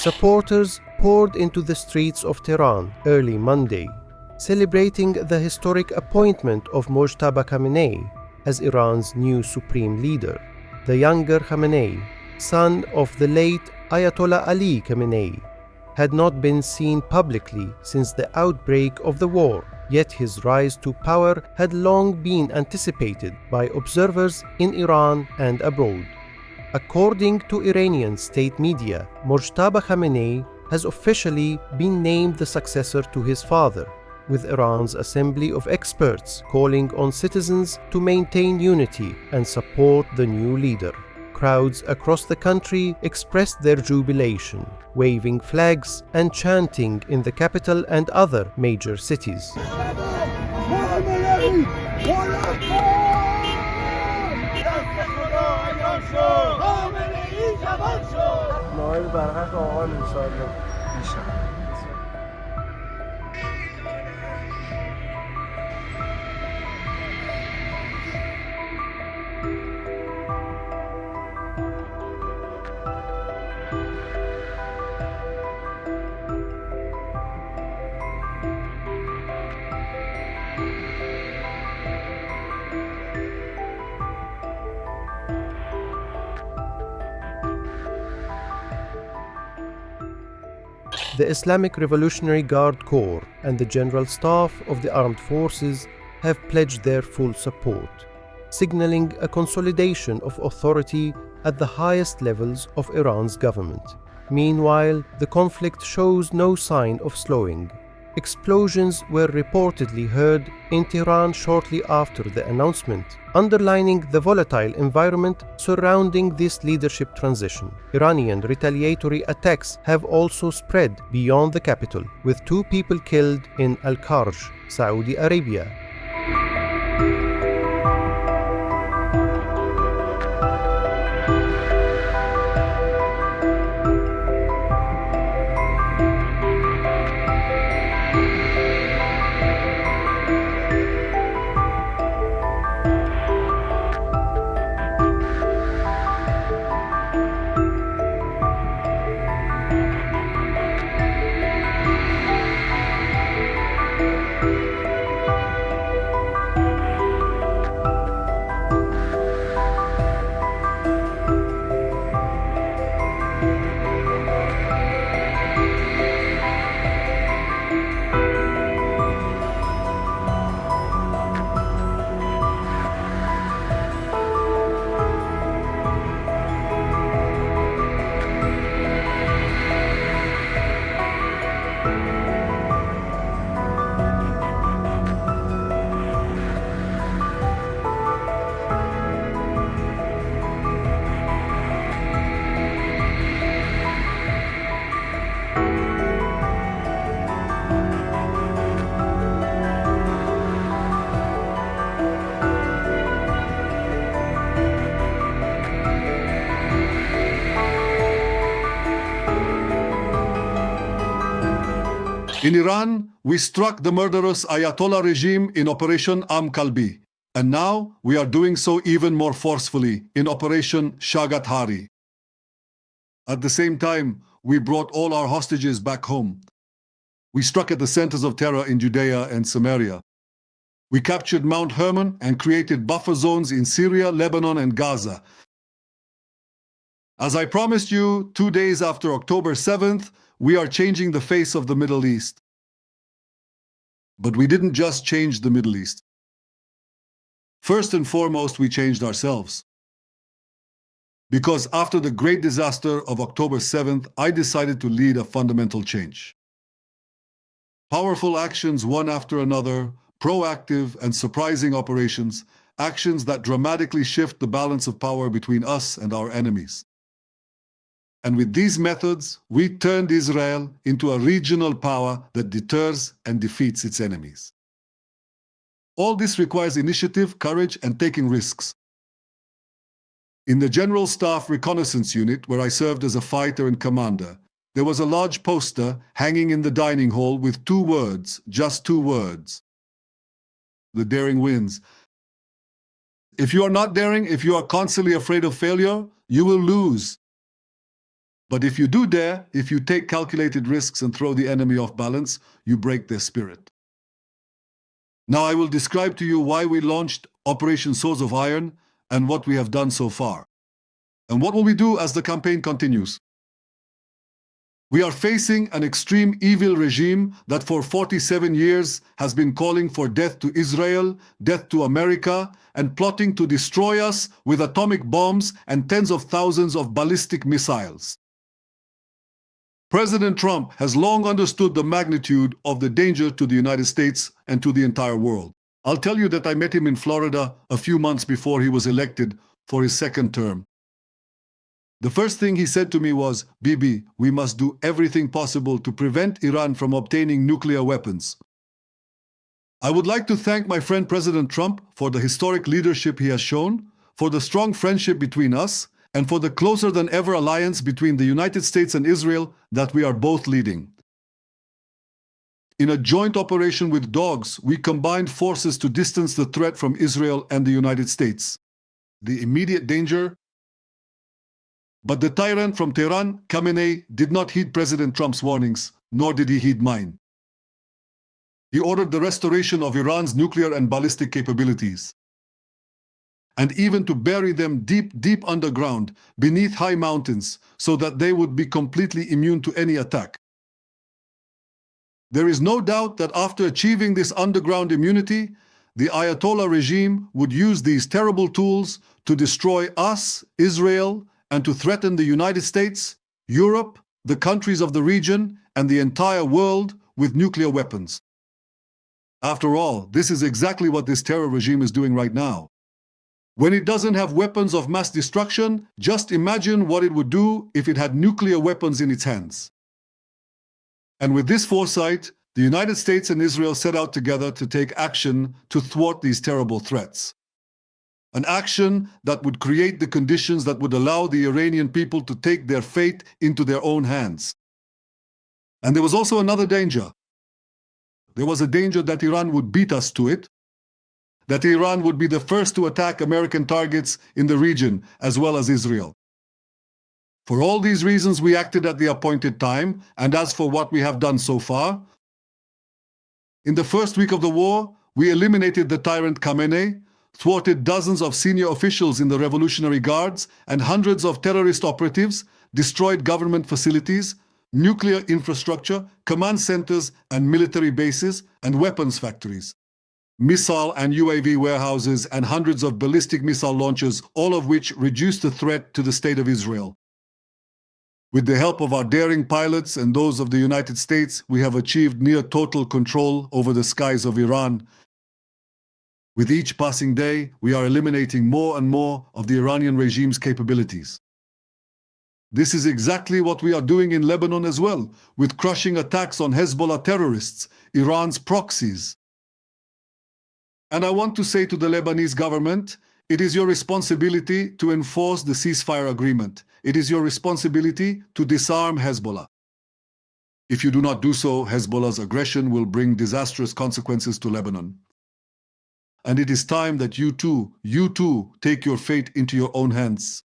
Supporters poured into the streets of Tehran early Monday, celebrating the historic appointment of Mojtaba Khamenei as Iran's new supreme leader. The younger Khamenei, son of the late Ayatollah Ali Khamenei, had not been seen publicly since the outbreak of the war, yet his rise to power had long been anticipated by observers in Iran and abroad. According to Iranian state media, Mojtaba Khamenei has officially been named the successor to his father, with Iran's assembly of experts calling on citizens to maintain unity and support the new leader. Crowds across the country expressed their jubilation, waving flags and chanting in the capital and other major cities. The Islamic Revolutionary Guard Corps and the General Staff of the Armed Forces have pledged their full support, signaling a consolidation of authority at the highest levels of Iran's government. Meanwhile, the conflict shows no sign of slowing. Explosions were reportedly heard in Tehran shortly after the announcement, underlining the volatile environment surrounding this leadership transition. Iranian retaliatory attacks have also spread beyond the capital, with 2 people killed in Al-Kharj, Saudi Arabia. In Iran, we struck the murderous Ayatollah regime in Operation Kalbi, and now we are doing so even more forcefully in Operation Shagat Hari. At the same time, we brought all our hostages back home. We struck at the centers of terror in Judea and Samaria. We captured Mount Hermon and created buffer zones in Syria, Lebanon, and Gaza. As I promised you, 2 days after October 7th, we are changing the face of the Middle East. But we didn't just change the Middle East. First and foremost, we changed ourselves. Because after the great disaster of October 7th, I decided to lead a fundamental change. Powerful actions one after another, proactive and surprising operations, actions that dramatically shift the balance of power between us and our enemies. And with these methods, we turned Israel into a regional power that deters and defeats its enemies. All this requires initiative, courage, and taking risks. In the General Staff Reconnaissance Unit, where I served as a fighter and commander, there was a large poster hanging in the dining hall with 2 words, just 2 words. The daring wins. If you are not daring, if you are constantly afraid of failure, you will lose. But if you do dare, if you take calculated risks and throw the enemy off balance, you break their spirit. Now I will describe to you why we launched Operation Swords of Iron and what we have done so far. And what will we do as the campaign continues? We are facing an extreme evil regime that for 47 years has been calling for death to Israel, death to America, and plotting to destroy us with atomic bombs and tens of thousands of ballistic missiles. President Trump has long understood the magnitude of the danger to the United States and to the entire world. I'll tell you that I met him in Florida a few months before he was elected for his second term. The first thing he said to me was, "Bibi, we must do everything possible to prevent Iran from obtaining nuclear weapons." I would like to thank my friend President Trump for the historic leadership he has shown, for the strong friendship between us, and for the closer than ever alliance between the United States and Israel that we are both leading. In a joint operation with dogs, we combined forces to distance the threat from Israel and the United States. The immediate danger. But the tyrant from Tehran, Khamenei, did not heed President Trump's warnings, nor did he heed mine. He ordered the restoration of Iran's nuclear and ballistic capabilities, and even to bury them deep, deep underground, beneath high mountains, so that they would be completely immune to any attack. There is no doubt that after achieving this underground immunity, the Ayatollah regime would use these terrible tools to destroy us, Israel, and to threaten the United States, Europe, the countries of the region, and the entire world with nuclear weapons. After all, this is exactly what this terror regime is doing right now. When it doesn't have weapons of mass destruction, just imagine what it would do if it had nuclear weapons in its hands. And with this foresight, the United States and Israel set out together to take action to thwart these terrible threats. An action that would create the conditions that would allow the Iranian people to take their fate into their own hands. And there was also another danger. There was a danger that Iran would beat us to it, that Iran would be the first to attack American targets in the region, as well as Israel. For all these reasons, we acted at the appointed time, and as for what we have done so far, in the first week of the war, we eliminated the tyrant Khamenei, thwarted dozens of senior officials in the Revolutionary Guards and hundreds of terrorist operatives, destroyed government facilities, nuclear infrastructure, command centers and military bases, and weapons factories, missile and UAV warehouses, and hundreds of ballistic missile launchers, all of which reduced the threat to the State of Israel. With the help of our daring pilots and those of the United States, we have achieved near total control over the skies of Iran. With each passing day, we are eliminating more and more of the Iranian regime's capabilities. This is exactly what we are doing in Lebanon as well, with crushing attacks on Hezbollah terrorists, Iran's proxies. And I want to say to the Lebanese government, it is your responsibility to enforce the ceasefire agreement. It is your responsibility to disarm Hezbollah. If you do not do so, Hezbollah's aggression will bring disastrous consequences to Lebanon. And it is time that you too take your fate into your own hands.